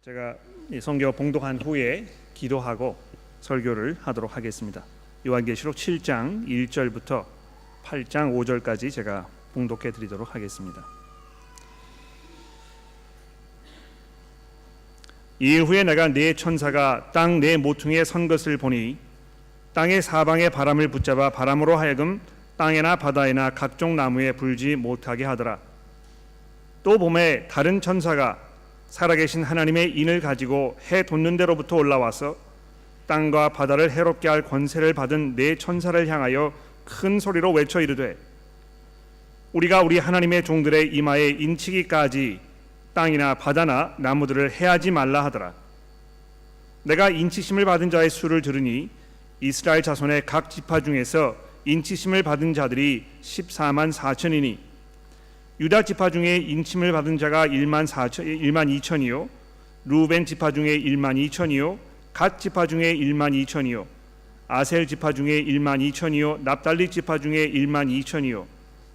제가 이 성경 봉독한 후에 기도하고 설교를 하도록 하겠습니다. 요한계시록 7장 1절부터 8장 5절까지 제가 봉독해 드리도록 하겠습니다. 이일 후에 내가 네 천사가 땅 네 모퉁이에 선 것을 보니 땅의 사방에 바람을 붙잡아 바람으로 하여금 땅에나 바다에나 각종 나무에 불지 못하게 하더라. 또 봄에 다른 천사가 살아계신 하나님의 인을 가지고 해 돋는 데로부터 올라와서 땅과 바다를 해롭게 할 권세를 받은 네 천사를 향하여 큰 소리로 외쳐 이르되, 우리가 우리 하나님의 종들의 이마에 인치기까지 땅이나 바다나 나무들을 해하지 말라 하더라. 내가 인치심을 받은 자의 수를 들으니 이스라엘 자손의 각 지파 중에서 인치심을 받은 자들이 14만 4천이니 유다 지파 중에 인침을 받은 자가 1만 2천이요 루벤 지파 중에 1만 2천이요 갓 지파 중에 1만 2천이요 아셀 지파 중에 1만 2천이요 납달리 지파 중에 1만 2천이요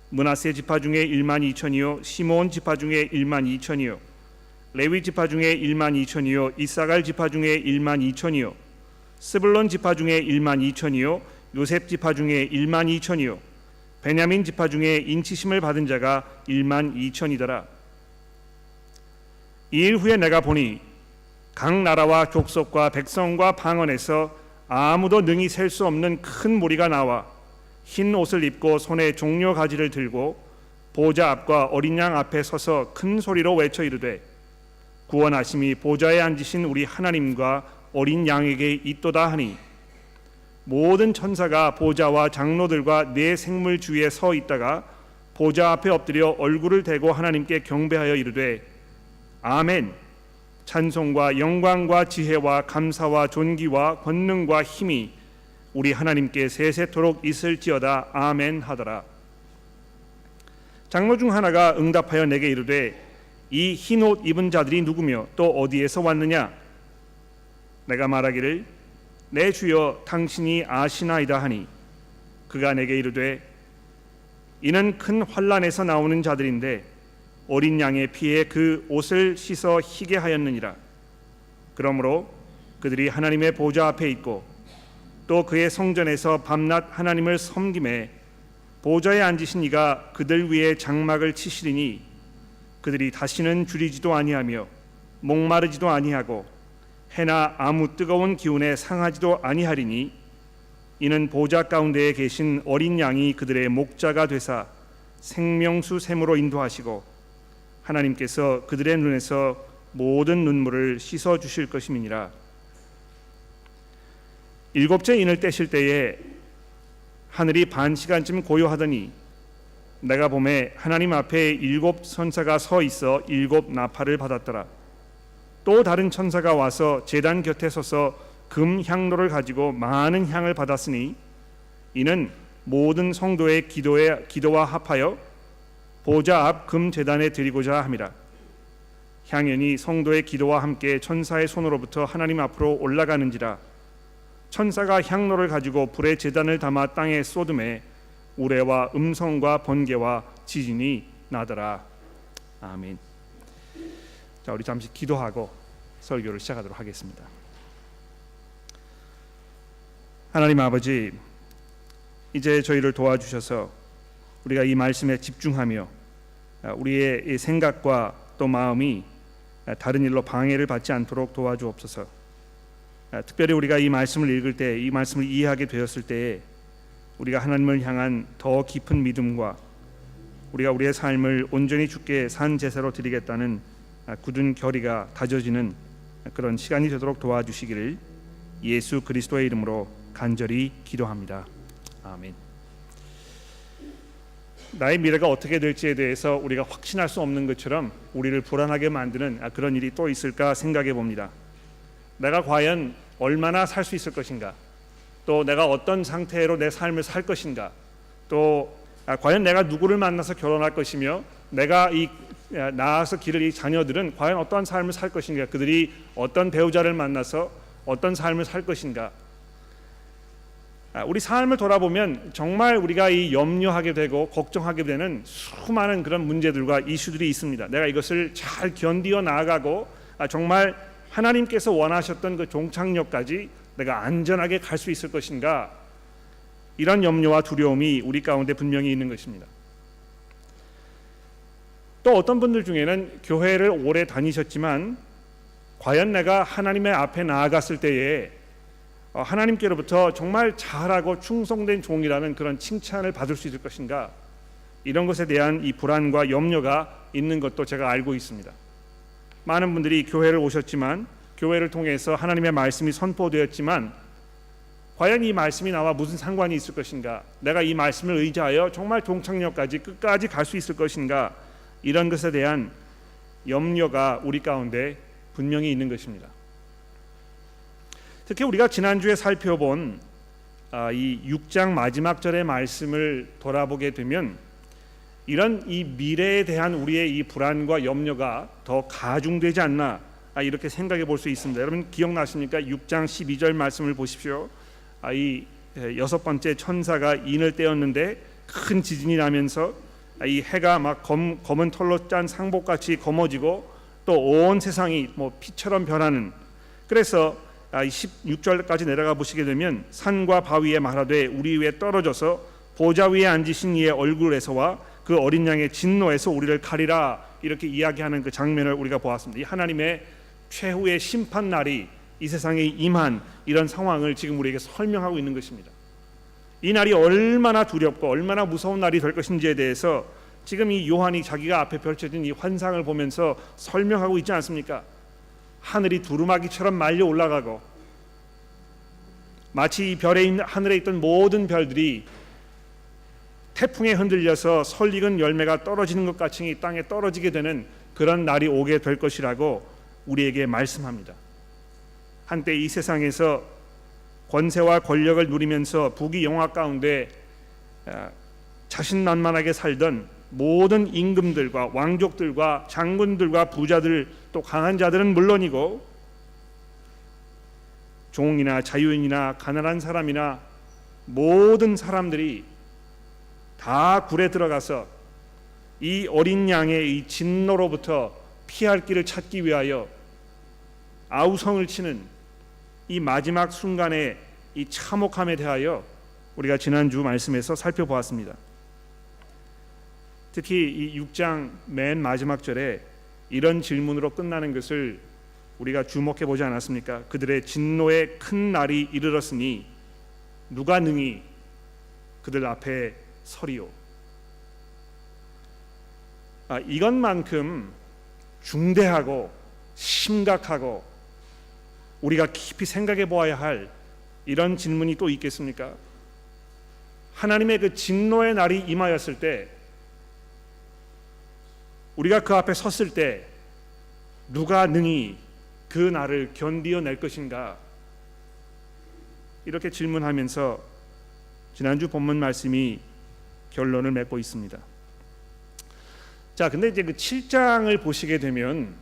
므낫세 지파 중에 1만 2천이요 시므온 지파 중에 1만 2천이요 레위 지파 중에 1만 2천이요 이사갈 지파 중에 1만 2천이요 스불론 지파 중에 1만 2천이요 요셉 지파 중에 1만 2천이요 베냐민 지파 중에 인치심을 받은 자가 1만 2천이더라. 이일 후에 내가 보니 각 나라와 족속과 백성과 방언에서 아무도 능히 셀 수 없는 큰 무리가 나와 흰 옷을 입고 손에 종려 가지를 들고 보좌 앞과 어린 양 앞에 서서 큰 소리로 외쳐 이르되, 구원하심이 보좌에 앉으신 우리 하나님과 어린 양에게 있도다 하니, 모든 천사가 보좌와 장로들과 네 생물 주위에 서 있다가 보좌 앞에 엎드려 얼굴을 대고 하나님께 경배하여 이르되, 아멘. 찬송과 영광과 지혜와 감사와 존귀와 권능과 힘이 우리 하나님께 세세토록 있을지어다. 아멘 하더라. 장로 중 하나가 응답하여 내게 이르되, 이 흰 옷 입은 자들이 누구며 또 어디에서 왔느냐? 내가 말하기를, 내 주여 당신이 아시나이다 하니, 그가 내게 이르되, 이는 큰 환난에서 나오는 자들인데 어린 양의 피에 그 옷을 씻어 희게 하였느니라. 그러므로 그들이 하나님의 보좌 앞에 있고 또 그의 성전에서 밤낮 하나님을 섬김에 보좌에 앉으신 이가 그들 위에 장막을 치시리니, 그들이 다시는 줄이지도 아니하며 목마르지도 아니하고 해나 아무 뜨거운 기운에 상하지도 아니하리니, 이는 보좌 가운데에 계신 어린 양이 그들의 목자가 되사 생명수 샘으로 인도하시고 하나님께서 그들의 눈에서 모든 눈물을 씻어 주실 것임이니라. 일곱째 인을 떼실 때에 하늘이 반 시간쯤 고요하더니 내가 보매 하나님 앞에 일곱 천사가 서 있어 일곱 나팔을 받았더라. 또 다른 천사가 와서 제단 곁에 서서 금 향로를 가지고 많은 향을 받았으니, 이는 모든 성도의 기도와 합하여 보좌 앞 금 제단에 드리고자 함이라. 향연이 성도의 기도와 함께 천사의 손으로부터 하나님 앞으로 올라가는지라. 천사가 향로를 가지고 불의 제단을 담아 땅에 쏟음에 우레와 음성과 번개와 지진이 나더라. 아멘. 자, 우리 잠시 기도하고 설교를 시작하도록 하겠습니다. 하나님 아버지, 이제 저희를 도와주셔서 우리가 이 말씀에 집중하며 우리의 생각과 또 마음이 다른 일로 방해를 받지 않도록 도와주옵소서. 특별히 우리가 이 말씀을 읽을 때, 이 말씀을 이해하게 되었을 때에 우리가 하나님을 향한 더 깊은 믿음과 우리가 우리의 삶을 온전히 주께 산 제사로 드리겠다는 굳은 결의가 다져지는 그런 시간이 되도록 도와주시기를 예수 그리스도의 이름으로 간절히 기도합니다. 아멘. 나의 미래가 어떻게 될지에 대해서 우리가 확신할 수 없는 것처럼 우리를 불안하게 만드는 그런 일이 또 있을까 생각해 봅니다. 내가 과연 얼마나 살 수 있을 것인가, 또 내가 어떤 상태로 내 삶을 살 것인가, 또 과연 내가 누구를 만나서 결혼할 것이며 내가 낳아서 기를 이 자녀들은 과연 어떠한 삶을 살 것인가, 그들이 어떤 배우자를 만나서 어떤 삶을 살 것인가. 우리 삶을 돌아보면 정말 우리가 이 염려하게 되고 걱정하게 되는 수많은 그런 문제들과 이슈들이 있습니다. 내가 이것을 잘 견디어 나아가고 정말 하나님께서 원하셨던 그 종착역까지 내가 안전하게 갈 수 있을 것인가? 이런 염려와 두려움이 우리 가운데 분명히 있는 것입니다. 또 어떤 분들 중에는 교회를 오래 다니셨지만 과연 내가 하나님의 앞에 나아갔을 때에 하나님께로부터 정말 잘하고 충성된 종이라는 그런 칭찬을 받을 수 있을 것인가? 이런 것에 대한 이 불안과 염려가 있는 것도 제가 알고 있습니다. 많은 분들이 교회를 오셨지만 교회를 통해서 하나님의 말씀이 선포되었지만 과연 이 말씀이 나와 무슨 상관이 있을 것인가? 내가 이 말씀을 의지하여 정말 종착역까지 끝까지 갈 수 있을 것인가? 이런 것에 대한 염려가 우리 가운데 분명히 있는 것입니다. 특히 우리가 지난주에 살펴본 이 6장 마지막 절의 말씀을 돌아보게 되면 이런 이 미래에 대한 우리의 이 불안과 염려가 더 가중되지 않나 이렇게 생각해 볼 수 있습니다. 여러분 기억나십니까? 6장 12절 말씀을 보십시오. 이 여섯 번째 천사가 인을 떼었는데 큰 지진이 나면서 이 해가 막 검은 털로 짠 상복같이 검어지고 또 온 세상이 뭐 피처럼 변하는, 그래서 16절까지 내려가 보시게 되면 산과 바위에 말하되 우리 위에 떨어져서 보좌 위에 앉으신 이의 얼굴에서와 그 어린 양의 진노에서 우리를 가리라, 이렇게 이야기하는 그 장면을 우리가 보았습니다. 이 하나님의 최후의 심판 날이 이 세상에 임한 이런 상황을 지금 우리에게 설명하고 있는 것입니다. 이 날이 얼마나 두렵고 얼마나 무서운 날이 될 것인지에 대해서 지금 이 요한이 자기가 앞에 펼쳐진 이 환상을 보면서 설명하고 있지 않습니까? 하늘이 두루마기처럼 말려 올라가고 마치 이 하늘에 있던 모든 별들이 태풍에 흔들려서 설익은 열매가 떨어지는 것 같이 땅에 떨어지게 되는 그런 날이 오게 될 것이라고 우리에게 말씀합니다. 한때 이 세상에서 권세와 권력을 누리면서 부귀 영화 가운데 자신만만하게 살던 모든 임금들과 왕족들과 장군들과 부자들 또 강한 자들은 물론이고 종이나 자유인이나 가난한 사람이나 모든 사람들이 다 굴에 들어가서 이 어린 양의 이 진노로부터 피할 길을 찾기 위하여 아우성을 치는 이 마지막 순간의 이 참혹함에 대하여 우리가 지난주 말씀에서 살펴보았습니다. 특히 이 6장 맨 마지막 절에 이런 질문으로 끝나는 것을 우리가 주목해 보지 않았습니까? 그들의 진노의 큰 날이 이르렀으니 누가 능히 그들 앞에 서리요. 이것만큼 중대하고 심각하고 우리가 깊이 생각해 보아야 할 이런 질문이 또 있겠습니까? 하나님의 그 진노의 날이 임하였을 때 우리가 그 앞에 섰을 때 누가 능히 그 날을 견디어낼 것인가? 이렇게 질문하면서 지난주 본문 말씀이 결론을 맺고 있습니다. 자, 근데 이제 그 7장을 보시게 되면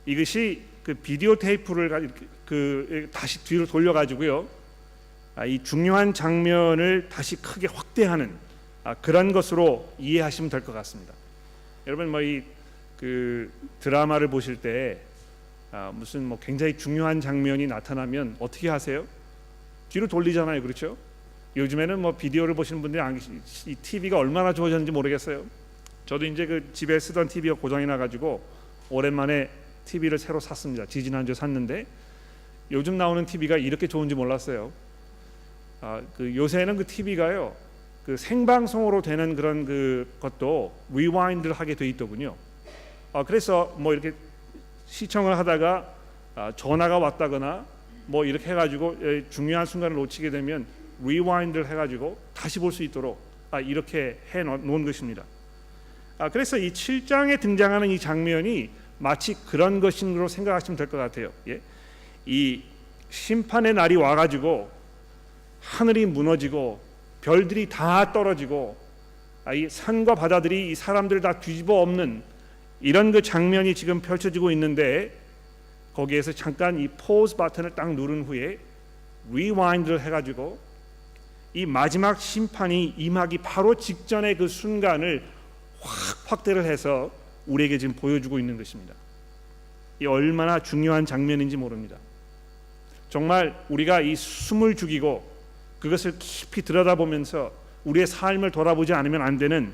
이것이 그 비디오 테이프를 다시 뒤로 돌려가지고요, 이 중요한 장면을 다시 크게 확대하는 그런 것으로 이해하시면 될 것 같습니다. 여러분 뭐 이 그 드라마를 보실 때 무슨 뭐 굉장히 중요한 장면이 나타나면 어떻게 하세요? 뒤로 돌리잖아요, 그렇죠? 요즘에는 뭐 비디오를 보시는 분들이 이 TV가 얼마나 좋아졌는지 모르겠어요. 저도 이제 그 집에 쓰던 TV가 고장이 나가지고 오랜만에 TV를 새로 샀습니다. 지지난주에 샀는데 요즘 나오는 TV가 이렇게 좋은지 몰랐어요. 그 요새는 그 TV가요, 그 생방송으로 되는 그런 그 것도 리와인드를 하게 돼 있더군요. 그래서 뭐 이렇게 시청을 하다가 전화가 왔다거나 뭐 이렇게 해가지고 중요한 순간을 놓치게 되면 리와인드를 해가지고 다시 볼 수 있도록 이렇게 해 놓은 것입니다. 그래서 이 7장에 등장하는 이 장면이 마치 그런 것으로 생각하시면 될 것 같아요. 예? 이 심판의 날이 와가지고 하늘이 무너지고 별들이 다 떨어지고 이 산과 바다들이 이 사람들을 다 뒤집어 엎는 이런 그 장면이 지금 펼쳐지고 있는데, 거기에서 잠깐 이 포즈 버튼을 딱 누른 후에 리와인드를 해가지고 이 마지막 심판이 임하기 바로 직전의 그 순간을 확대를 해서 우리에게 지금 보여주고 있는 것입니다. 이 얼마나 중요한 장면인지 모릅니다. 정말 우리가 이 숨을 죽이고 그것을 깊이 들여다보면서 우리의 삶을 돌아보지 않으면 안 되는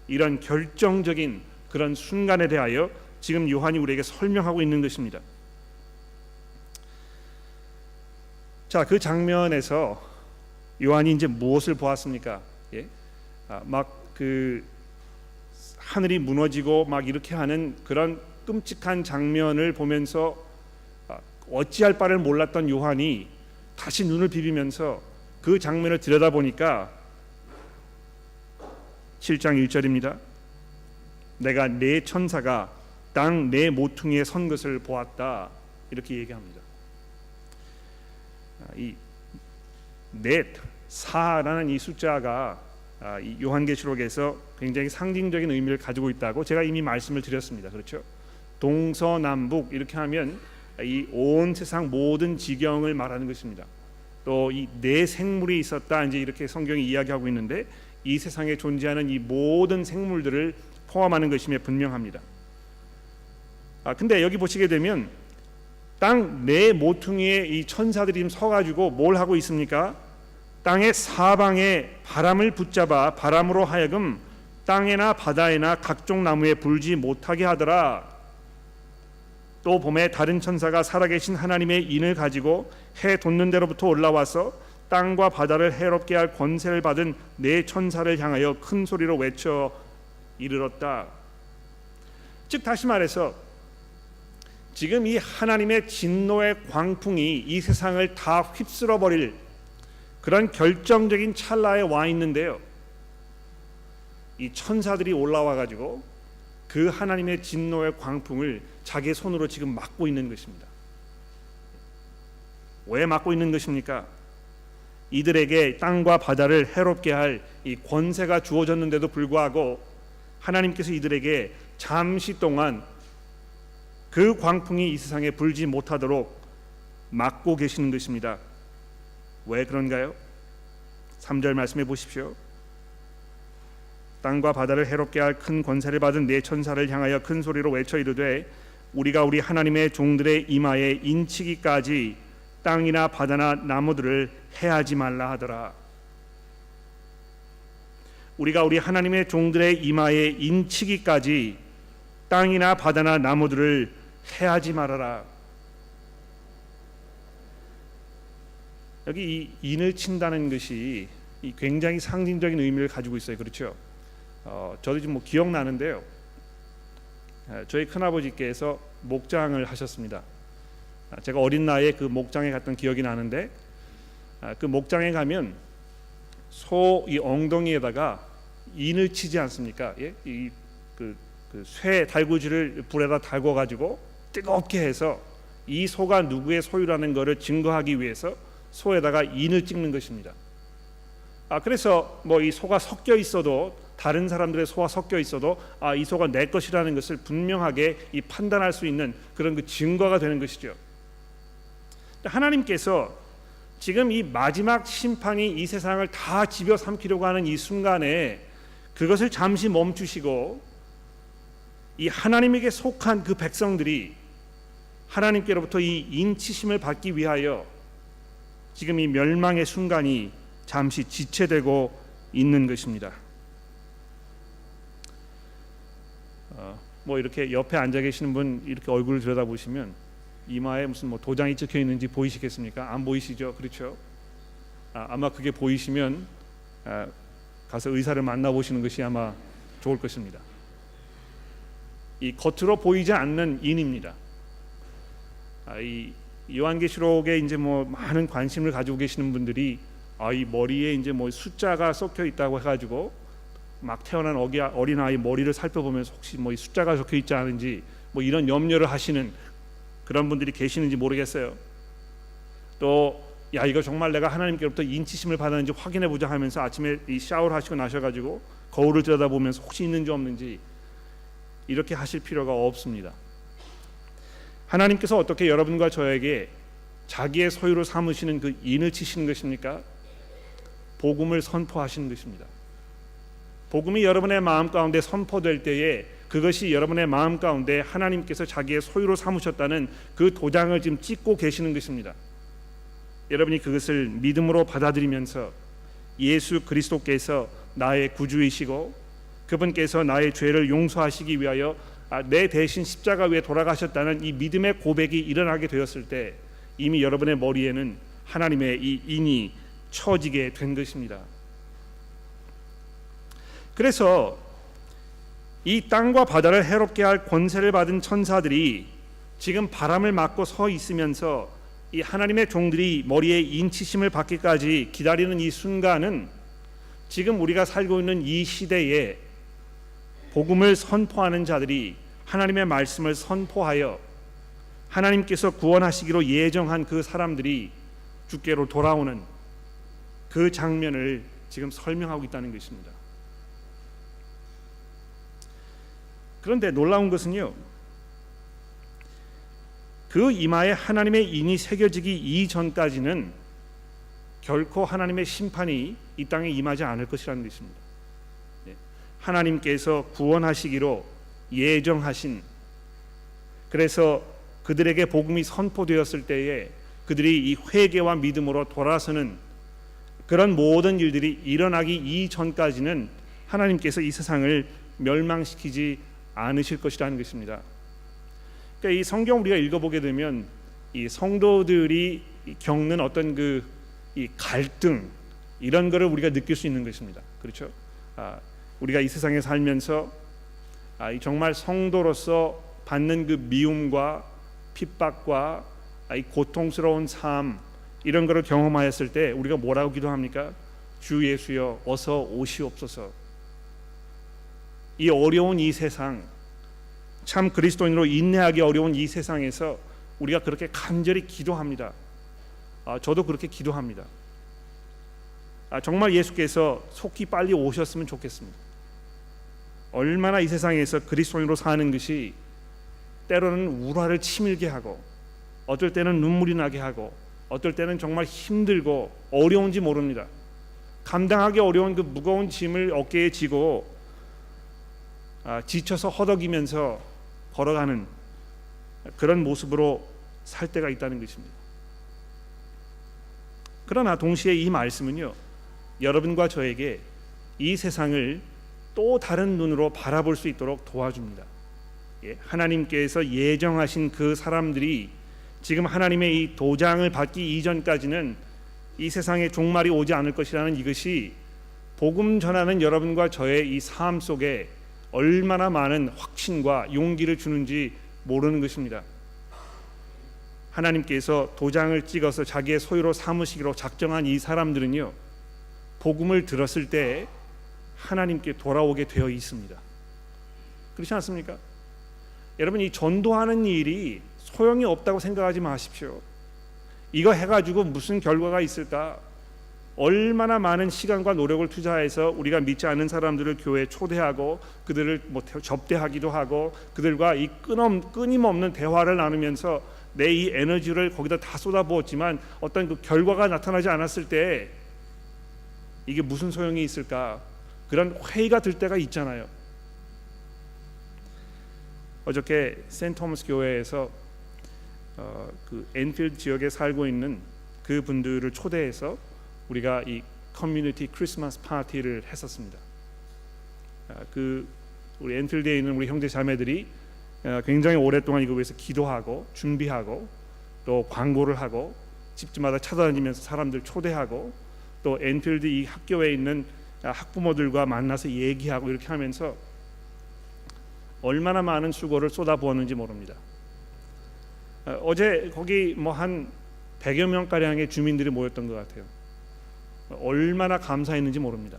이런 결정적인 그런 순간에 대하여 지금 요한이 우리에게 설명하고 있는 것입니다. 자, 그 장면에서 요한이 이제 무엇을 보았습니까? 막 그 하늘이 무너지고 막 이렇게 하는 그런 끔찍한 장면을 보면서 어찌할 바를 몰랐던 요한이 다시 눈을 비비면서 그 장면을 들여다보니까 7장 1절입니다. 내가 네 천사가 땅 네 모퉁이에 선 것을 보았다, 이렇게 얘기합니다. 이 넷, 4라는 이 숫자가 이 요한계시록에서 굉장히 상징적인 의미를 가지고 있다고 제가 이미 말씀을 드렸습니다. 그렇죠? 동서남북 이렇게 하면 이 온 세상 모든 지경을 말하는 것입니다. 또 이 네 생물이 있었다, 이제 이렇게 성경이 이야기하고 있는데 이 세상에 존재하는 이 모든 생물들을 포함하는 것임에 분명합니다. 근데 여기 보시게 되면 땅 네 모퉁이에 이 천사들이 지금 서가지고 뭘 하고 있습니까? 땅의 사방에 바람을 붙잡아 바람으로 하여금 땅에나 바다에나 각종 나무에 불지 못하게 하더라. 또 봄에 다른 천사가 살아계신 하나님의 인을 가지고 해 돋는 데로부터 올라와서 땅과 바다를 해롭게 할 권세를 받은 네 천사를 향하여 큰 소리로 외쳐 이르렀다. 즉 다시 말해서 지금 이 하나님의 진노의 광풍이 이 세상을 다 휩쓸어 버릴 그런 결정적인 찰나에 와 있는데요, 이 천사들이 올라와 가지고 그 하나님의 진노의 광풍을 자기 손으로 지금 막고 있는 것입니다. 왜 막고 있는 것입니까? 이들에게 땅과 바다를 해롭게 할 이 권세가 주어졌는데도 불구하고 하나님께서 이들에게 잠시 동안 그 광풍이 이 세상에 불지 못하도록 막고 계시는 것입니다. 왜 그런가요? 3절 말씀해 보십시오. 땅과 바다를 해롭게 할 큰 권세를 받은 네 천사를 향하여 큰 소리로 외쳐 이르되 우리가 우리 하나님의 종들의 이마에 인치기까지 땅이나 바다나 나무들을 해하지 말라 하더라. 우리가 우리 하나님의 종들의 이마에 인치기까지 땅이나 바다나 나무들을 해하지 말아라. 여기 이 인을 친다는 것이 굉장히 상징적인 의미를 가지고 있어요. 그렇죠? 저도 지금 기억나는데요. 저희 큰아버지께서 목장을 하셨습니다. 제가 어린 나이에 그 목장에 갔던 기억이 나는데 그 목장에 가면 소 이 엉덩이에다가 인을 치지 않습니까? 예? 그 쇠 달구지를 불에다 달궈 가지고 뜨겁게 해서 이 소가 누구의 소유라는 것을 증거하기 위해서 소에다가 인을 찍는 것입니다. 그래서 이 소가 섞여 있어도 다른 사람들의 소와 섞여 있어도 이 소가 내 것이라는 것을 분명하게 판단할 수 있는 그런 그 증거가 되는 것이죠. 하나님께서 지금 이 마지막 심판이 이 세상을 다 집어삼키려고 하는 이 순간에 그것을 잠시 멈추시고 이 하나님에게 속한 그 백성들이 하나님께로부터 이 인치심을 받기 위하여 지금 이 멸망의 순간이 잠시 지체되고 있는 것입니다. 이렇게 옆에 앉아 계시는 분 이렇게 얼굴을 들여다보시면 이마에 무슨 도장이 찍혀 있는지 보이시겠습니까? 안 보이시죠? 그렇죠? 아마 그게 보이시면 가서 의사를 만나보시는 것이 아마 좋을 것입니다. 이 겉으로 보이지 않는 인입니다. 이 요한계시록에 이제 많은 관심을 가지고 계시는 분들이 이 머리에 이제 숫자가 섞여 있다고 해가지고 막 태어난 어린 아이 머리를 살펴보면서 혹시 이 숫자가 적혀 있지 않은지 이런 염려를 하시는 그런 분들이 계시는지 모르겠어요. 또 이거 정말 내가 하나님께로부터 인치심을 받았는지 확인해 보자 하면서 아침에 이 샤워를 하시고 나셔가지고 거울을 들여다보면서 혹시 있는지 없는지 이렇게 하실 필요가 없습니다. 하나님께서 어떻게 여러분과 저에게 자기의 소유로 삼으시는 그 인을 치시는 것입니까? 복음을 선포하시는 것입니다. 복음이 여러분의 마음 가운데 선포될 때에 그것이 여러분의 마음 가운데 하나님께서 자기의 소유로 삼으셨다는 그 도장을 지금 찍고 계시는 것입니다. 여러분이 그것을 믿음으로 받아들이면서 예수 그리스도께서 나의 구주이시고 그분께서 나의 죄를 용서하시기 위하여 내 대신 십자가 위에 돌아가셨다는 이 믿음의 고백이 일어나게 되었을 때 이미 여러분의 머리에는 하나님의 이 인이 쳐지게 된 것입니다. 그래서 이 땅과 바다를 해롭게 할 권세를 받은 천사들이 지금 바람을 막고 서 있으면서 이 하나님의 종들이 머리에 인치심을 받기까지 기다리는 이 순간은 지금 우리가 살고 있는 이 시대에 복음을 선포하는 자들이 하나님의 말씀을 선포하여 하나님께서 구원하시기로 예정한 그 사람들이 주께로 돌아오는 그 장면을 지금 설명하고 있다는 것입니다. 그런데 놀라운 것은요, 그 이마에 하나님의 인이 새겨지기 이전까지는 결코 하나님의 심판이 이 땅에 임하지 않을 것이라는 것입니다. 하나님께서 구원하시기로 예정하신, 그래서 그들에게 복음이 선포되었을 때에 그들이 이 회개와 믿음으로 돌아서는 그런 모든 일들이 일어나기 이전까지는 하나님께서 이 세상을 멸망시키지 않으실 것이라는 것입니다. 그러니까 이 성경 우리가 읽어보게 되면 이 성도들이 겪는 어떤 이 갈등 이런 것을 우리가 느낄 수 있는 것입니다. 그렇죠? 우리가 이 세상에 살면서 정말 성도로서 받는 그 미움과 핍박과 이 고통스러운 삶 이런 것을 경험하였을 때 우리가 뭐라고 기도합니까? 주 예수여 어서 오시옵소서. 이 어려운 이 세상, 참 그리스도인으로 인내하기 어려운 이 세상에서 우리가 그렇게 간절히 기도합니다. 저도 그렇게 기도합니다. 정말 예수께서 속히 빨리 오셨으면 좋겠습니다. 얼마나 이 세상에서 그리스도인으로 사는 것이 때로는 우라를 치밀게 하고 어떨 때는 눈물이 나게 하고 어떨 때는 정말 힘들고 어려운지 모릅니다. 감당하기 어려운 그 무거운 짐을 어깨에 지고 지쳐서 허덕이면서 걸어가는 그런 모습으로 살 때가 있다는 것입니다. 그러나 동시에 이 말씀은요, 여러분과 저에게 이 세상을 또 다른 눈으로 바라볼 수 있도록 도와줍니다. 하나님께서 예정하신 그 사람들이 지금 하나님의 이 도장을 받기 이전까지는 이 세상에 종말이 오지 않을 것이라는 이것이 복음 전하는 여러분과 저의 이 삶 속에 얼마나 많은 확신과 용기를 주는지 모르는 것입니다. 하나님께서 도장을 찍어서 자기의 소유로 삼으시기로 작정한 이 사람들은요, 복음을 들었을 때 하나님께 돌아오게 되어 있습니다. 그렇지 않습니까? 여러분, 이 전도하는 일이 소용이 없다고 생각하지 마십시오. 이거 해가지고 무슨 결과가 있을까? 얼마나 많은 시간과 노력을 투자해서 우리가 믿지 않는 사람들을 교회에 초대하고 그들을 접대하기도 하고 그들과 이 끊임없는 대화를 나누면서 내 이 에너지를 거기다 다 쏟아부었지만 어떤 그 결과가 나타나지 않았을 때 이게 무슨 소용이 있을까? 그런 회의가 들 때가 있잖아요. 어저께 센트 토마스 교회에서 그 엔필드 지역에 살고 있는 그 분들을 초대해서 우리가 이 커뮤니티 크리스마스 파티를 했었습니다. 우리 엔필드에 있는 우리 형제 자매들이 굉장히 오랫동안 이거 위해서 기도하고 준비하고 또 광고를 하고 집집마다 찾아다니면서 사람들 초대하고 또 엔필드 이 학교에 있는 학부모들과 만나서 얘기하고 이렇게 하면서 얼마나 많은 수고를 쏟아부었는지 모릅니다. 어제 거기 한 100여 명가량의 주민들이 모였던 것 같아요. 얼마나 감사했는지 모릅니다.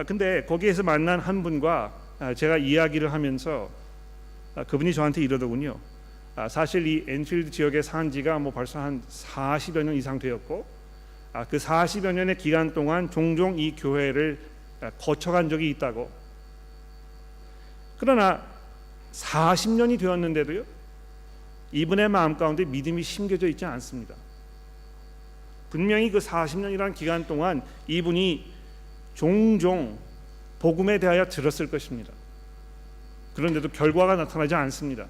근데 거기에서 만난 한 분과 제가 이야기를 하면서 그분이 저한테 이러더군요. 사실 이 엔필드 지역에 산 지가 벌써 한 40여 년 이상 되었고 그 40여 년의 기간 동안 종종 이 교회를 거쳐간 적이 있다고. 그러나 40년이 되었는데도요, 이분의 마음 가운데 믿음이 심겨져 있지 않습니다. 분명히 그 40년이라는 기간 동안 이분이 종종 복음에 대하여 들었을 것입니다. 그런데도 결과가 나타나지 않습니다.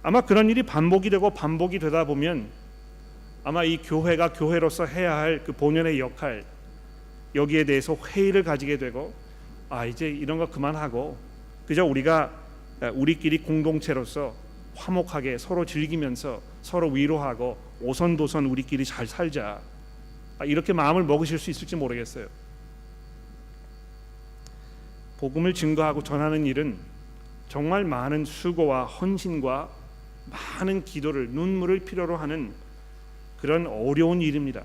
아마 그런 일이 반복이 되고 반복이 되다 보면 아마 이 교회가 교회로서 해야 할 그 본연의 역할, 여기에 대해서 회의를 가지게 되고, 이제 이런 거 그만하고 그저 우리가 우리끼리 공동체로서 화목하게 서로 즐기면서 서로 위로하고 오손도손 우리끼리 잘 살자, 이렇게 마음을 먹으실 수 있을지 모르겠어요. 복음을 증거하고 전하는 일은 정말 많은 수고와 헌신과 많은 기도를, 눈물을 필요로 하는 그런 어려운 일입니다.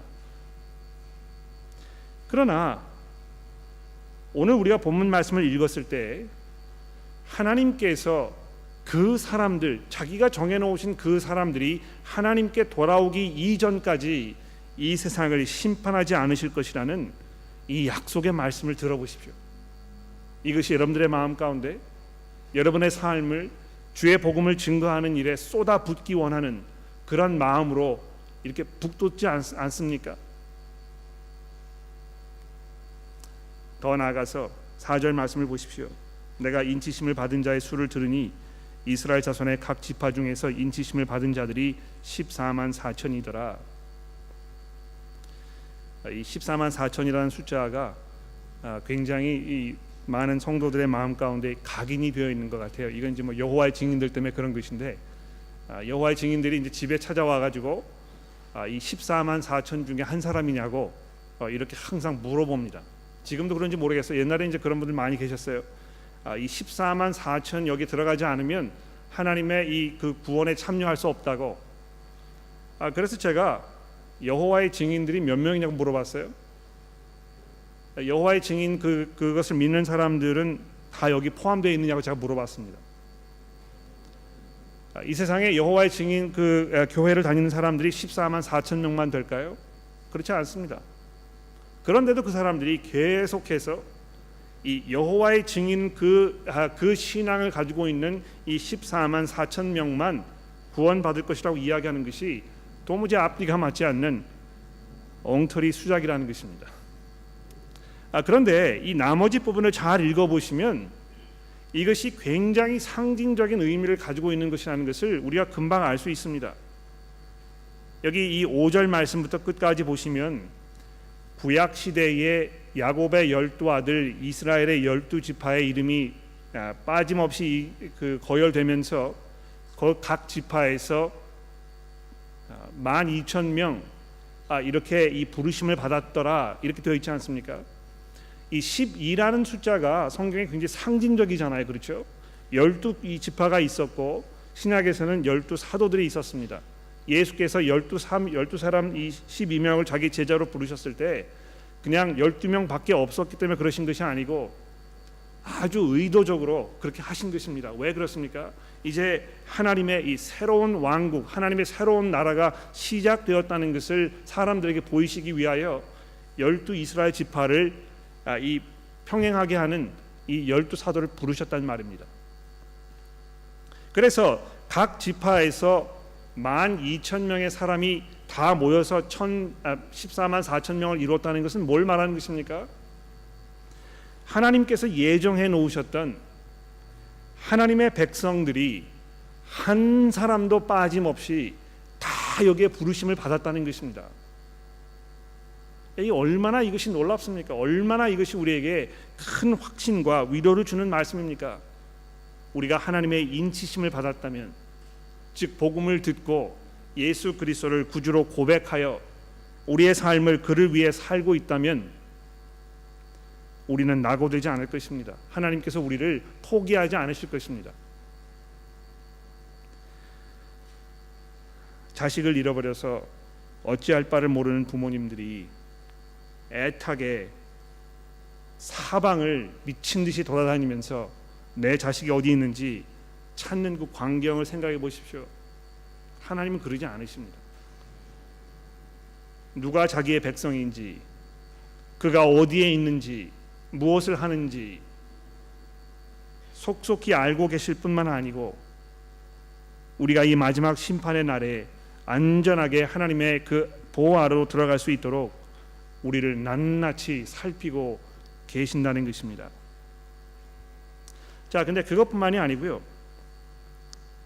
그러나 오늘 우리가 본문 말씀을 읽었을 때 하나님께서 그 사람들, 자기가 정해놓으신 그 사람들이 하나님께 돌아오기 이전까지 이 세상을 심판하지 않으실 것이라는 이 약속의 말씀을 들어보십시오. 이것이 여러분들의 마음 가운데 여러분의 삶을 주의 복음을 증거하는 일에 쏟아붓기 원하는 그런 마음으로 이렇게 북돋지 않습니까? 더 나아가서 4절 말씀을 보십시오. 내가 인치심을 받은 자의 수를 들으니 이스라엘 자손의 각 지파 중에서 인치심을 받은 자들이 14만 4천이더라. 이 14만 4천이라는 숫자가 굉장히 이 많은 성도들의 마음 가운데 각인이 되어 있는 것 같아요. 이건 이제 뭐 여호와의 증인들 때문에 그런 것인데, 여호와의 증인들이 이제 집에 찾아와 가지고 이 14만 4천 중에 한 사람이냐고 이렇게 항상 물어봅니다. 지금도 그런지 모르겠어요. 옛날에 이제 그런 분들 많이 계셨어요. 이 14만 4천 여기 들어가지 않으면 하나님의 이 그 구원에 참여할 수 없다고. 그래서 제가 여호와의 증인들이 몇 명이냐고 물어봤어요. 여호와의 증인 그것을 믿는 사람들은 다 여기 포함되어 있느냐고 제가 물어봤습니다. 이 세상에 여호와의 증인 그 교회를 다니는 사람들이 14만 4천 명만 될까요? 그렇지 않습니다. 그런데도 그 사람들이 계속해서 이 여호와의 증인 그 신앙을 가지고 있는 이 14만 4천 명만 구원받을 것이라고 이야기하는 것이 도무지 앞뒤가 맞지 않는 엉터리 수작이라는 것입니다. 그런데 이 나머지 부분을 잘 읽어보시면 이것이 굉장히 상징적인 의미를 가지고 있는 것이라는 것을 우리가 금방 알 수 있습니다. 여기 이 5절 말씀부터 끝까지 보시면 구약 시대의 야곱의 12아들 이스라엘의 12지파의 이름이 빠짐없이 거열되면서 각 지파에서 12,000명 이렇게 이 부르심을 받았더라, 이렇게 되어 있지 않습니까? 이 12라는 숫자가 성경에 굉장히 상징적이잖아요. 그렇죠? 12지파가 있었고 신약에서는 12사도들이 있었습니다. 예수께서 12사람 이 12명을 자기 제자로 부르셨을 때 그냥 12명밖에 없었기 때문에 그러신 것이 아니고 아주 의도적으로 그렇게 하신 것입니다. 왜 그렇습니까? 이제 하나님의 이 새로운 왕국, 하나님의 새로운 나라가 시작되었다는 것을 사람들에게 보이시기 위하여 12 이스라엘 지파를 이 평행하게 하는 이 12사도를 부르셨단 말입니다. 그래서 각 지파에서 12,000명의 사람이 다 모여서 14만 4천 명을 이뤘다는 것은 뭘 말하는 것입니까? 하나님께서 예정해 놓으셨던 하나님의 백성들이 한 사람도 빠짐없이 다 여기에 부르심을 받았다는 것입니다. 이 얼마나 이것이 놀랍습니까? 얼마나 이것이 우리에게 큰 확신과 위로를 주는 말씀입니까? 우리가 하나님의 인치심을 받았다면, 즉 복음을 듣고 예수 그리스도를 구주로 고백하여 우리의 삶을 그를 위해 살고 있다면 우리는 낙오되지 않을 것입니다. 하나님께서 우리를 포기하지 않으실 것입니다. 자식을 잃어버려서 어찌할 바를 모르는 부모님들이 애타게 사방을 미친 듯이 돌아다니면서 내 자식이 어디 있는지 찾는 그 광경을 생각해 보십시오. 하나님은 그러지 않으십니다. 누가 자기의 백성인지, 그가 어디에 있는지, 무엇을 하는지 속속히 알고 계실 뿐만 아니고 우리가 이 마지막 심판의 날에 안전하게 하나님의 그 보호 아래로 들어갈 수 있도록 우리를 낱낱이 살피고 계신다는 것입니다. 자, 근데 그것뿐만이 아니고요.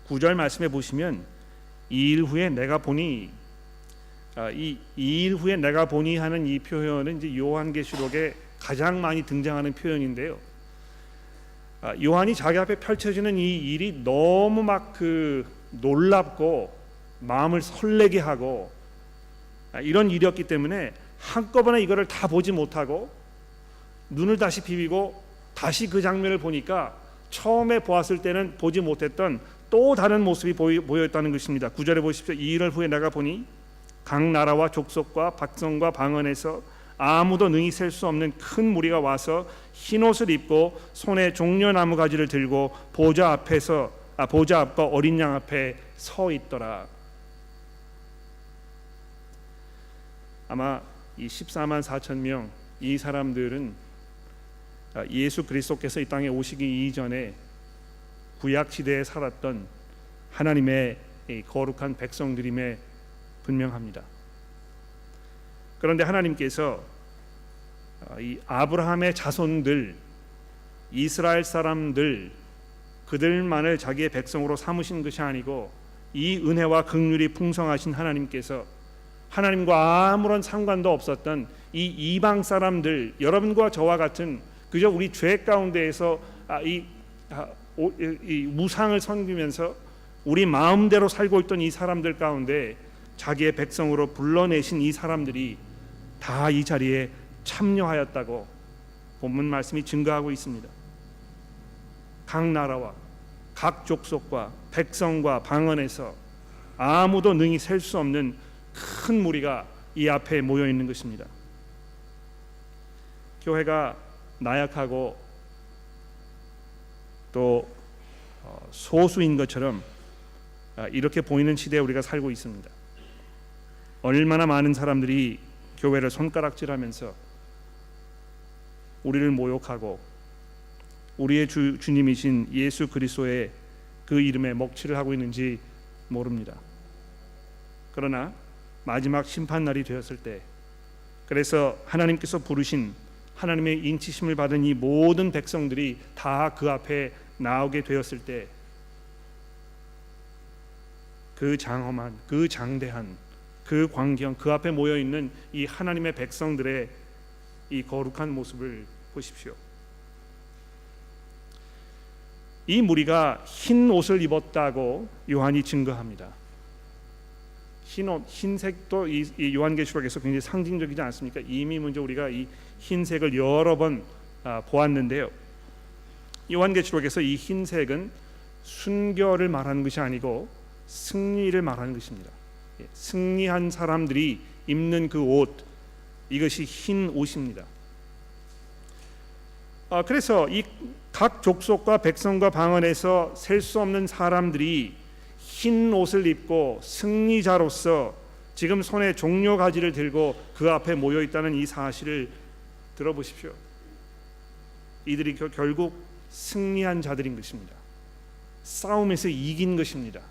9절 말씀에 보시면 2일 후에 내가 보니, 이 2일 후에 내가 보니 하는 이 표현은 이제 요한계시록에 가장 많이 등장하는 표현인데요. 요한이 자기 앞에 펼쳐지는 이 일이 너무 막 놀랍고 마음을 설레게 하고 이런 일이었기 때문에 한꺼번에 이거를 다 보지 못하고 눈을 다시 비비고 다시 그 장면을 보니까 처음에 보았을 때는 보지 못했던 또 다른 모습이 보였다는 것입니다. 9절에 보십시오. 2일 후에 내가 보니 각 나라와 족속과 백성과 방언에서 아무도 능히 셀 수 없는 큰 무리가 와서 흰 옷을 입고 손에 종려나무 가지를 들고 보좌 앞과 어린 양 앞에 서 있더라. 아마 이 14만 4천 명 이 사람들은 예수 그리스도께서 이 땅에 오시기 이전에 구약 시대에 살았던 하나님의 거룩한 백성들임에 분명합니다. 그런데 하나님께서 이 아브라함의 자손들, 이스라엘 사람들, 그들만을 자기의 백성으로 삼으신 것이 아니고 이 은혜와 긍휼이 풍성하신 하나님께서 하나님과 아무런 상관도 없었던 이 이방 사람들, 여러분과 저와 같은 그저 우리 죄 가운데에서 이 우상을 섬기면서 우리 마음대로 살고 있던 이 사람들 가운데 자기의 백성으로 불러내신 이 사람들이 다 이 자리에 참여하였다고 본문 말씀이 증거하고 있습니다. 각 나라와 각 족속과 백성과 방언에서 아무도 능히 셀 수 없는 큰 무리가 이 앞에 모여 있는 것입니다. 교회가 나약하고 또 소수인 것처럼 이렇게 보이는 시대에 우리가 살고 있습니다. 얼마나 많은 사람들이 교회를 손가락질하면서 우리를 모욕하고 우리의 주님이신 예수 그리스도의 그 이름에 먹칠을 하고 있는지 모릅니다. 그러나 마지막 심판날이 되었을 때, 그래서 하나님께서 부르신 하나님의 인치심을 받은 이 모든 백성들이 다 그 앞에 나오게 되었을 때, 그 장엄한, 그 장대한, 그 광경, 그 앞에 모여 있는 이 하나님의 백성들의 이 거룩한 모습을 보십시오. 이 무리가 흰 옷을 입었다고 요한이 증거합니다. 흰색도 이 요한계시록에서 굉장히 상징적이지 않습니까? 이미 먼저 우리가 이 흰색을 여러 번 보았는데요. 요한계시록에서 이 흰색은 순교를 말하는 것이 아니고 승리를 말하는 것입니다. 승리한 사람들이 입는 그 옷, 이것이 흰 옷입니다. 그래서 이 각 족속과 백성과 방언에서 셀 수 없는 사람들이 흰 옷을 입고 승리자로서 지금 손에 종려 가지를 들고 그 앞에 모여 있다는 이 사실을 들어보십시오. 이들이 결국 승리한 자들인 것입니다. 싸움에서 이긴 것입니다.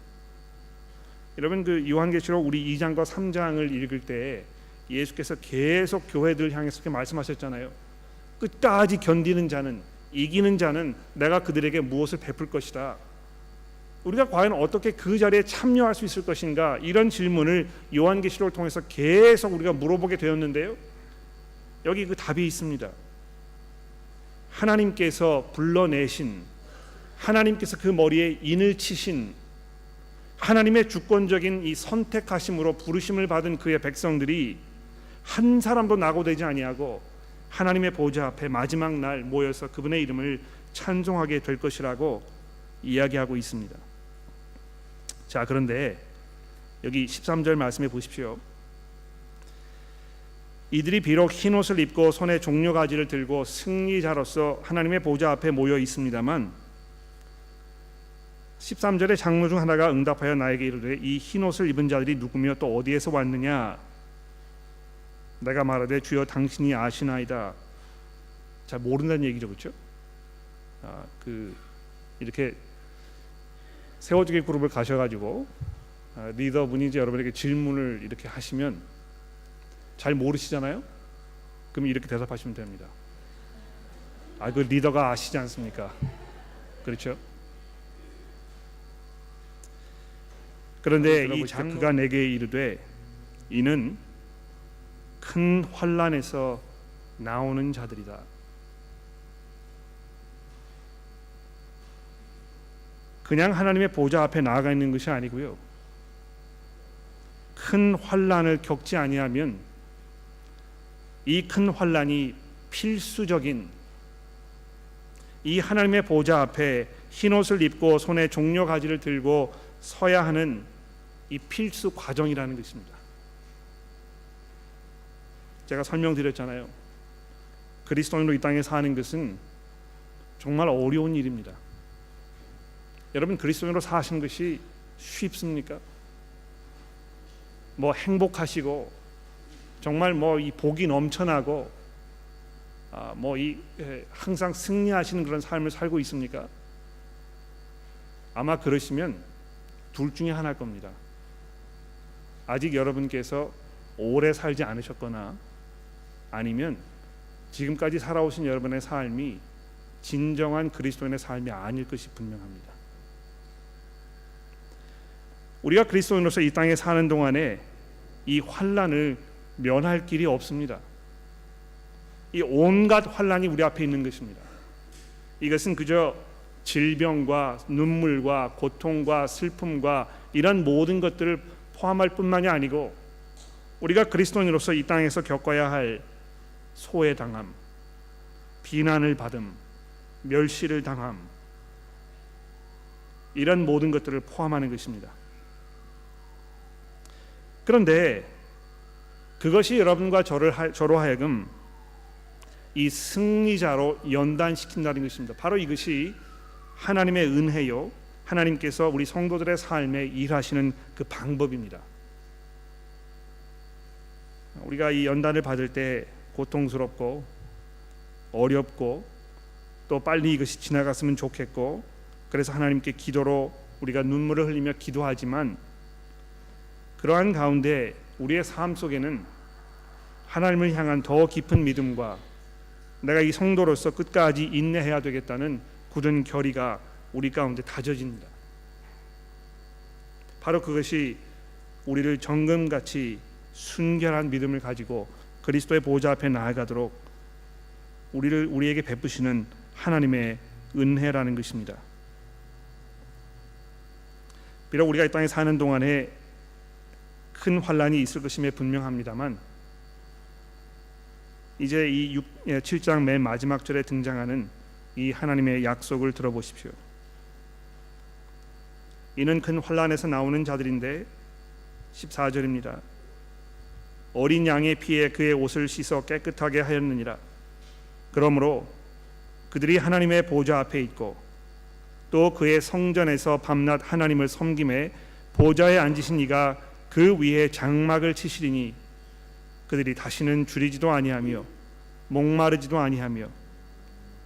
여러분, 그 요한계시록 우리 2장과 3장을 읽을 때 예수께서 계속 교회들 향해서 이렇게 말씀하셨잖아요. 끝까지 견디는 자는, 이기는 자는 내가 그들에게 무엇을 베풀 것이다. 우리가 과연 어떻게 그 자리에 참여할 수 있을 것인가, 이런 질문을 요한계시록을 통해서 계속 우리가 물어보게 되었는데요. 여기 그 답이 있습니다. 하나님께서 불러내신, 하나님께서 그 머리에 인을 치신, 하나님의 주권적인 이 선택하심으로 부르심을 받은 그의 백성들이 한 사람도 낙오되지 아니하고 하나님의 보좌 앞에 마지막 날 모여서 그분의 이름을 찬송하게 될 것이라고 이야기하고 있습니다. 자, 그런데 여기 13절 말씀해 보십시오. 이들이 비록 흰 옷을 입고 손에 종려 가지를 들고 승리자로서 하나님의 보좌 앞에 모여 있습니다만 13절의 장로 중 하나가 응답하여 나에게 이르되 이 흰 옷을 입은 자들이 누구며 또 어디에서 왔느냐? 내가 말하되 주여 당신이 아시나이다. 잘 모른다는 얘기죠, 그렇죠? 이렇게 세워주기 그룹을 가셔가지고 리더분이 이제 여러분에게 질문을 이렇게 하시면 잘 모르시잖아요. 그럼 이렇게 대답하시면 됩니다. 그 리더가 아시지 않습니까? 그렇죠? 그런데 이 그가 내게 이르되 이는 큰 환난에서 나오는 자들이다. 그냥 하나님의 보좌 앞에 나아가 있는 것이 아니고요. 큰 환난을 겪지 아니하면 이 큰 환난이 필수적인 이 하나님의 보좌 앞에 흰옷을 입고 손에 종려 가지를 들고 서야 하는 이 필수 과정이라는 것입니다. 제가 설명드렸잖아요. 그리스도인으로 이 땅에 사는 것은 정말 어려운 일입니다. 여러분, 그리스도인으로 사시는 것이 쉽습니까? 뭐 행복하시고 정말 뭐 이 복이 넘쳐나고 뭐 이 항상 승리하시는 그런 삶을 살고 있습니까? 아마 그러시면 둘 중에 하나일 겁니다. 아직 여러분께서 오래 살지 않으셨거나 아니면 지금까지 살아오신 여러분의 삶이 진정한 그리스도인의 삶이 아닐 것이 분명합니다. 우리가 그리스도인으로서 이 땅에 사는 동안에 이 환난을 면할 길이 없습니다. 이 온갖 환난이 우리 앞에 있는 것입니다. 이것은 그저 질병과 눈물과 고통과 슬픔과 이런 모든 것들을 포함할 뿐만이 아니고 우리가 그리스도인으로서 이 땅에서 겪어야 할 소외당함, 비난을 받음, 멸시를 당함, 이런 모든 것들을 포함하는 것입니다. 그런데 그것이 여러분과 저로 하여금 이 승리자로 연단시킨다는 것입니다. 바로 이것이 하나님의 은혜요, 하나님께서 우리 성도들의 삶에 일하시는 그 방법입니다. 우리가 이 연단을 받을 때 고통스럽고 어렵고 또 빨리 이것이 지나갔으면 좋겠고 그래서 하나님께 기도로 우리가 눈물을 흘리며 기도하지만 그러한 가운데 우리의 삶 속에는 하나님을 향한 더 깊은 믿음과 내가 이 성도로서 끝까지 인내해야 되겠다는 굳은 결의가 우리 가운데 다져집니다. 바로 그것이 우리를 정금같이 순결한 믿음을 가지고 그리스도의 보좌 앞에 나아가도록 우리에게 베푸시는 하나님의 은혜라는 것입니다. 비록 우리가 이 땅에 사는 동안에 큰 환난이 있을 것임에 분명합니다만 이제 이 7장 맨 마지막 절에 등장하는 이 하나님의 약속을 들어보십시오. 이는 큰 환난에서 나오는 자들인데 14절입니다. 어린 양의 피에 그의 옷을 씻어 깨끗하게 하였느니라. 그러므로 그들이 하나님의 보좌 앞에 있고 또 그의 성전에서 밤낮 하나님을 섬김에 보좌에 앉으신 이가 그 위에 장막을 치시리니 그들이 다시는 줄이지도 아니하며 목마르지도 아니하며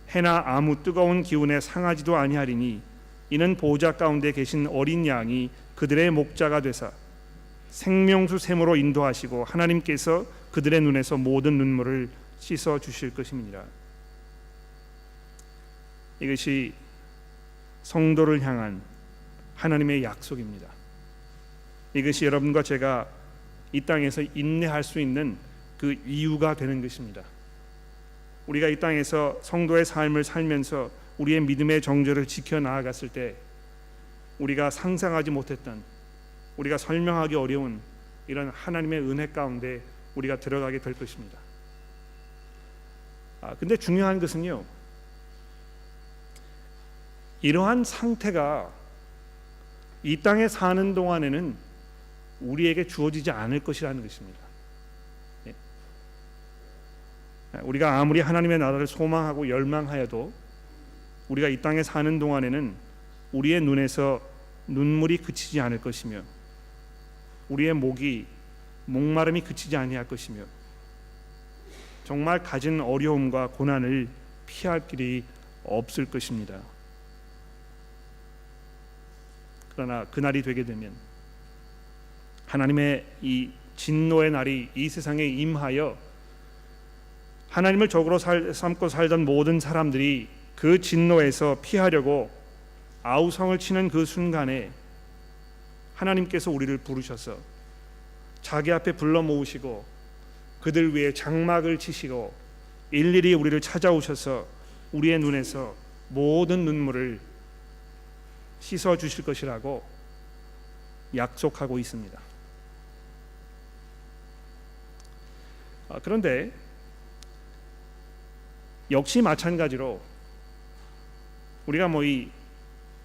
해나 아무 뜨거운 기운에 상하지도 아니하리니 이는 보좌 가운데 계신 어린 양이 그들의 목자가 되사 생명수 샘으로 인도하시고 하나님께서 그들의 눈에서 모든 눈물을 씻어 주실 것임이니라. 이것이 성도를 향한 하나님의 약속입니다. 이것이 여러분과 제가 이 땅에서 인내할 수 있는 그 이유가 되는 것입니다. 우리가 이 땅에서 성도의 삶을 살면서 우리의 믿음의 정절을 지켜 나아갔을 때 우리가 상상하지 못했던, 우리가 설명하기 어려운 이런 하나님의 은혜 가운데 우리가 들어가게 될 것입니다. 근데 중요한 것은요, 이러한 상태가 이 땅에 사는 동안에는 우리에게 주어지지 않을 것이라는 것입니다. 우리가 아무리 하나님의 나라를 소망하고 열망하여도 우리가 이 땅에 사는 동안에는 우리의 눈에서 눈물이 그치지 않을 것이며 우리의 목마름이 그치지 아니할 것이며 정말 가진 어려움과 고난을 피할 길이 없을 것입니다. 그러나 그날이 되게 되면 하나님의 이 진노의 날이 이 세상에 임하여 하나님을 적으로 삼고 살던 모든 사람들이 그 진노에서 피하려고 아우성을 치는 그 순간에 하나님께서 우리를 부르셔서 자기 앞에 불러 모으시고 그들 위에 장막을 치시고 일일이 우리를 찾아오셔서 우리의 눈에서 모든 눈물을 씻어 주실 것이라고 약속하고 있습니다. 그런데 역시 마찬가지로 우리가 이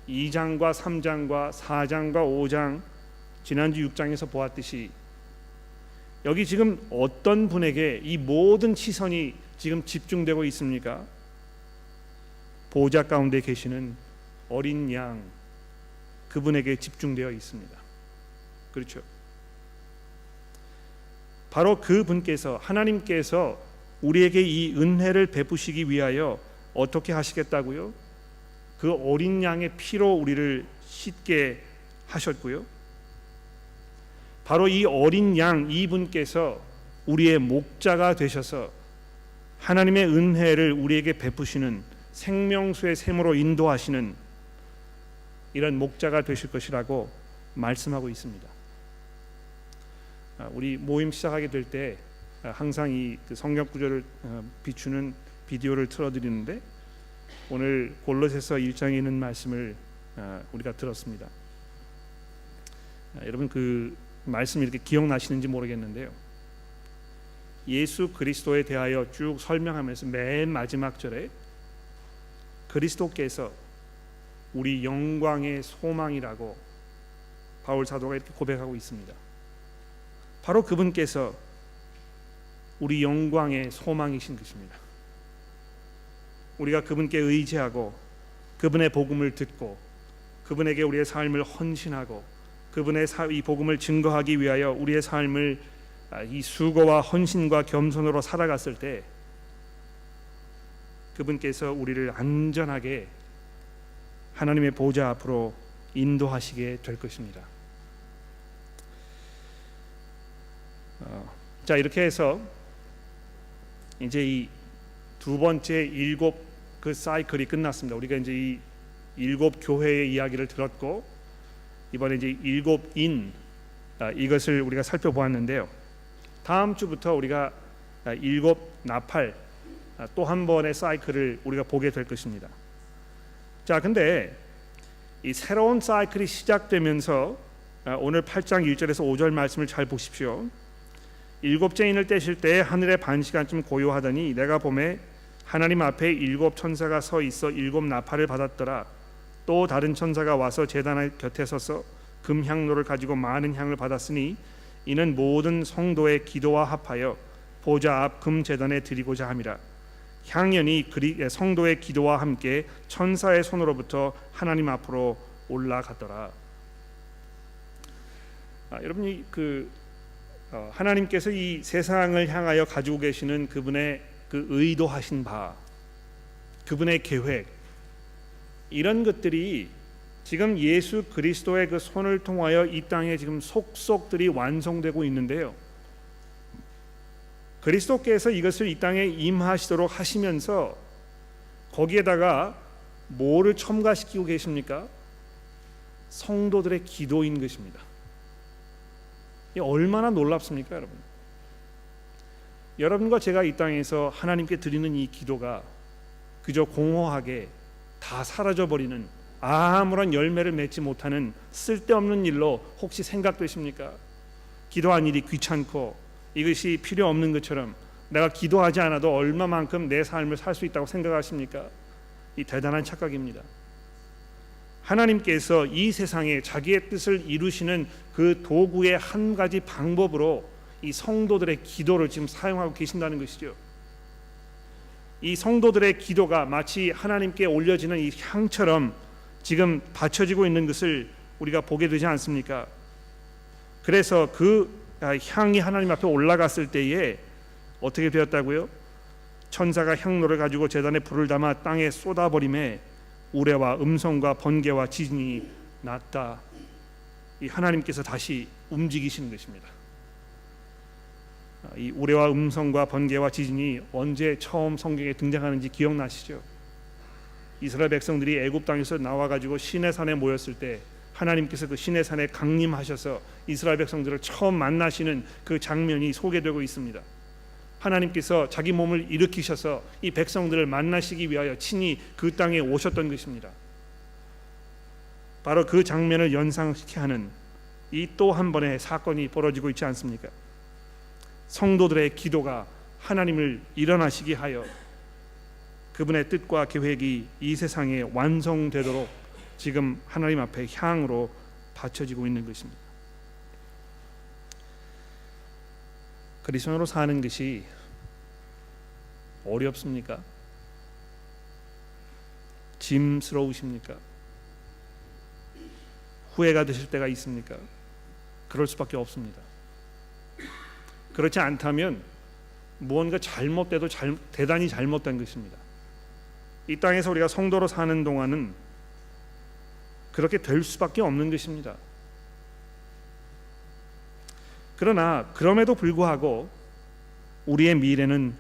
2장과 3장과 4장과 5장 지난주 6장에서 보았듯이 여기 지금 어떤 분에게 이 모든 시선이 지금 집중되고 있습니까? 보호자 가운데 계시는 어린 양 그분에게 집중되어 있습니다. 그렇죠? 바로 그분께서 하나님께서 우리에게 이 은혜를 베푸시기 위하여 어떻게 하시겠다고요? 그 어린 양의 피로 우리를 씻게 하셨고요. 바로 이 어린 양 이분께서 우리의 목자가 되셔서 하나님의 은혜를 우리에게 베푸시는 생명수의 샘으로 인도하시는 이런 목자가 되실 것이라고 말씀하고 있습니다. 우리 모임 시작하게 될 때 항상 이 성경 구절을 비추는 비디오를 틀어드리는데 오늘 골로새서 1장에 있는 말씀을 우리가 들었습니다. 여러분 그 말씀 이렇게 기억나시는지 모르겠는데요. 예수 그리스도에 대하여 쭉 설명하면서 맨 마지막 절에 그리스도께서 우리 영광의 소망이라고 바울 사도가 이렇게 고백하고 있습니다. 바로 그분께서 우리 영광의 소망이신 것입니다. 우리가 그분께 의지하고 그분의 복음을 듣고 그분에게 우리의 삶을 헌신하고 그분의 이 복음을 증거하기 위하여 우리의 삶을 이 수고와 헌신과 겸손으로 살아갔을 때 그분께서 우리를 안전하게 하나님의 보좌 앞으로 인도하시게 될 것입니다. 자, 이렇게 해서 이제 이 두 번째 일곱 그 사이클이 끝났습니다. 우리가 이제 이 일곱 교회의 이야기를 들었고 이번에 이제 일곱 인 이것을 우리가 살펴보았는데요. 다음 주부터 우리가 일곱 나팔 또 한 번의 사이클을 우리가 보게 될 것입니다. 자, 근데 이 새로운 사이클이 시작되면서 오늘 8장 1절에서 5절 말씀을 잘 보십시오. 일곱째 인을 떼실 때 하늘에 반 시간쯤 고요하더니 내가 보매 하나님 앞에 일곱 천사가 서 있어 일곱 나팔을 받았더라. 또 다른 천사가 와서 제단 곁에 서서 금향로를 가지고 많은 향을 받았으니 이는 모든 성도의 기도와 합하여 보좌 앞 금제단에 드리고자 함이라. 향연이 성도의 기도와 함께 천사의 손으로부터 하나님 앞으로 올라갔더라. 여러분이 하나님께서 이 세상을 향하여 가지고 계시는 그분의 그 의도하신 바, 그분의 계획, 이런 것들이 지금 예수 그리스도의 그 손을 통하여 이 땅에 지금 속속들이 완성되고 있는데요. 그리스도께서 이것을 이 땅에 임하시도록 하시면서 거기에다가 뭐를 첨가시키고 계십니까? 성도들의 기도인 것입니다. 이 얼마나 놀랍습니까, 여러분? 여러분과 제가 이 땅에서 하나님께 드리는 이 기도가 그저 공허하게 다 사라져버리는 아무런 열매를 맺지 못하는 쓸데없는 일로 혹시 생각되십니까? 기도한 일이 귀찮고 이것이 필요 없는 것처럼 내가 기도하지 않아도 얼마만큼 내 삶을 살 수 있다고 생각하십니까? 이 대단한 착각입니다. 하나님께서 이 세상에 자기의 뜻을 이루시는 그 도구의 한 가지 방법으로 이 성도들의 기도를 지금 사용하고 계신다는 것이죠. 이 성도들의 기도가 마치 하나님께 올려지는 이 향처럼 지금 바쳐지고 있는 것을 우리가 보게 되지 않습니까? 그래서 그 향이 하나님 앞에 올라갔을 때에 어떻게 되었다고요? 천사가 향로를 가지고 제단에 불을 담아 땅에 쏟아버림에 우레와 음성과 번개와 지진이 났다. 이 하나님께서 다시 움직이시는 것입니다. 이 우레와 음성과 번개와 지진이 언제 처음 성경에 등장하는지 기억나시죠? 이스라엘 백성들이 애굽 땅에서 나와 가지고 시내산에 모였을 때 하나님께서 그 시내산에 강림하셔서 이스라엘 백성들을 처음 만나시는 그 장면이 소개되고 있습니다. 하나님께서 자기 몸을 일으키셔서 이 백성들을 만나시기 위하여 친히 그 땅에 오셨던 것입니다. 바로 그 장면을 연상케 하는 이 또 한 번의 사건이 벌어지고 있지 않습니까? 성도들의 기도가 하나님을 일어나시게 하여 그분의 뜻과 계획이 이 세상에 완성되도록 지금 하나님 앞에 향으로 바쳐지고 있는 것입니다. 그리스도인으로 사는 것이 어렵습니까? 짐스러우십니까? 후회가 되실 때가 있습니까? 그럴 수밖에 없습니다. 그렇지 않다면 무언가 잘못돼도 대단히 잘못된 것입니다. 이 땅에서 우리가 성도로 사는 동안은 그렇게 될 수밖에 없는 것입니다. 그러나 그럼에도 불구하고 우리의 미래는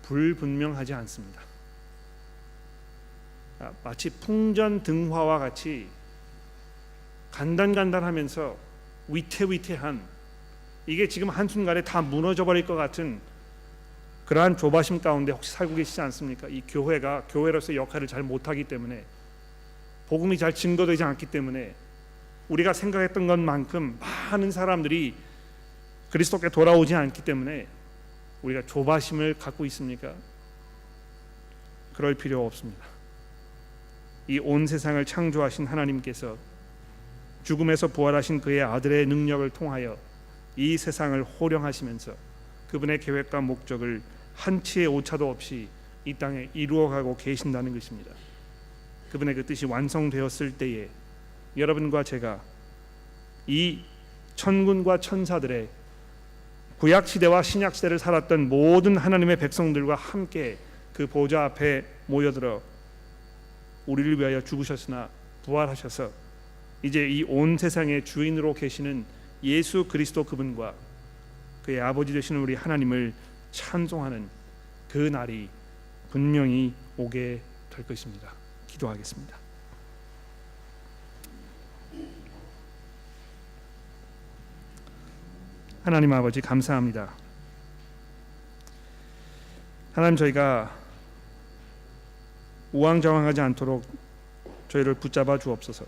불분명하지 않습니다. 마치 풍전등화와 같이 간단간단하면서 위태위태한, 이게 지금 한순간에 다 무너져 버릴 것 같은 그러한 조바심 가운데 혹시 살고 계시지 않습니까? 이 교회가 교회로서의 역할을 잘 못하기 때문에, 복음이 잘 증거되지 않기 때문에, 우리가 생각했던 것만큼 많은 사람들이 그리스도께 돌아오지 않기 때문에 우리가 조바심을 갖고 있습니까? 그럴 필요 없습니다. 이 온 세상을 창조하신 하나님께서 죽음에서 부활하신 그의 아들의 능력을 통하여 이 세상을 호령하시면서 그분의 계획과 목적을 한치의 오차도 없이 이 땅에 이루어가고 계신다는 것입니다. 그분의 그 뜻이 완성되었을 때에 여러분과 제가 이 천군과 천사들의 구약시대와 신약시대를 살았던 모든 하나님의 백성들과 함께 그 보좌 앞에 모여들어 우리를 위하여 죽으셨으나 부활하셔서 이제 이 온 세상의 주인으로 계시는 예수 그리스도 그분과 그의 아버지 되시는 우리 하나님을 찬송하는 그 날이 분명히 오게 될 것입니다. 기도하겠습니다. 하나님 아버지, 감사합니다. 하나님, 저희가 우왕좌왕하지 않도록 저희를 붙잡아 주옵소서.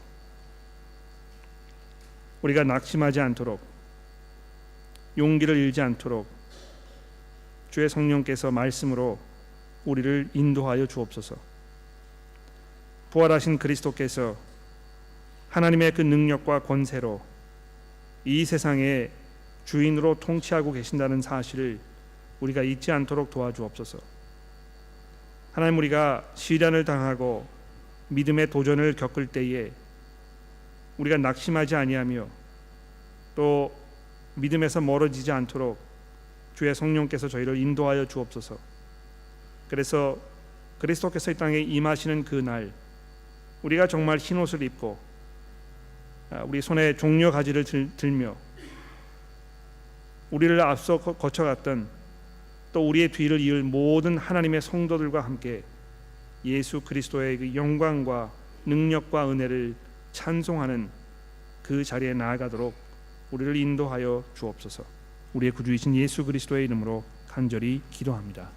우리가 낙심하지 않도록, 용기를 잃지 않도록 주의 성령께서 말씀으로 우리를 인도하여 주옵소서. 부활하신 그리스도께서 하나님의 그 능력과 권세로 이 세상의 주인으로 통치하고 계신다는 사실을 우리가 잊지 않도록 도와주옵소서. 하나님, 우리가 시련을 당하고 믿음의 도전을 겪을 때에 우리가 낙심하지 아니하며 또 믿음에서 멀어지지 않도록 주의 성령께서 저희를 인도하여 주옵소서. 그래서 그리스도께서 이 땅에 임하시는 그 날, 우리가 정말 흰옷을 입고 우리 손에 종려 가지를 들며 우리를 앞서 거쳐갔던 또 우리의 뒤를 이을 모든 하나님의 성도들과 함께 예수 그리스도의 그 영광과 능력과 은혜를 찬송하는 그 자리에 나아가도록 우리를 인도하여 주옵소서. 우리의 구주이신 예수 그리스도의 이름으로 간절히 기도합니다.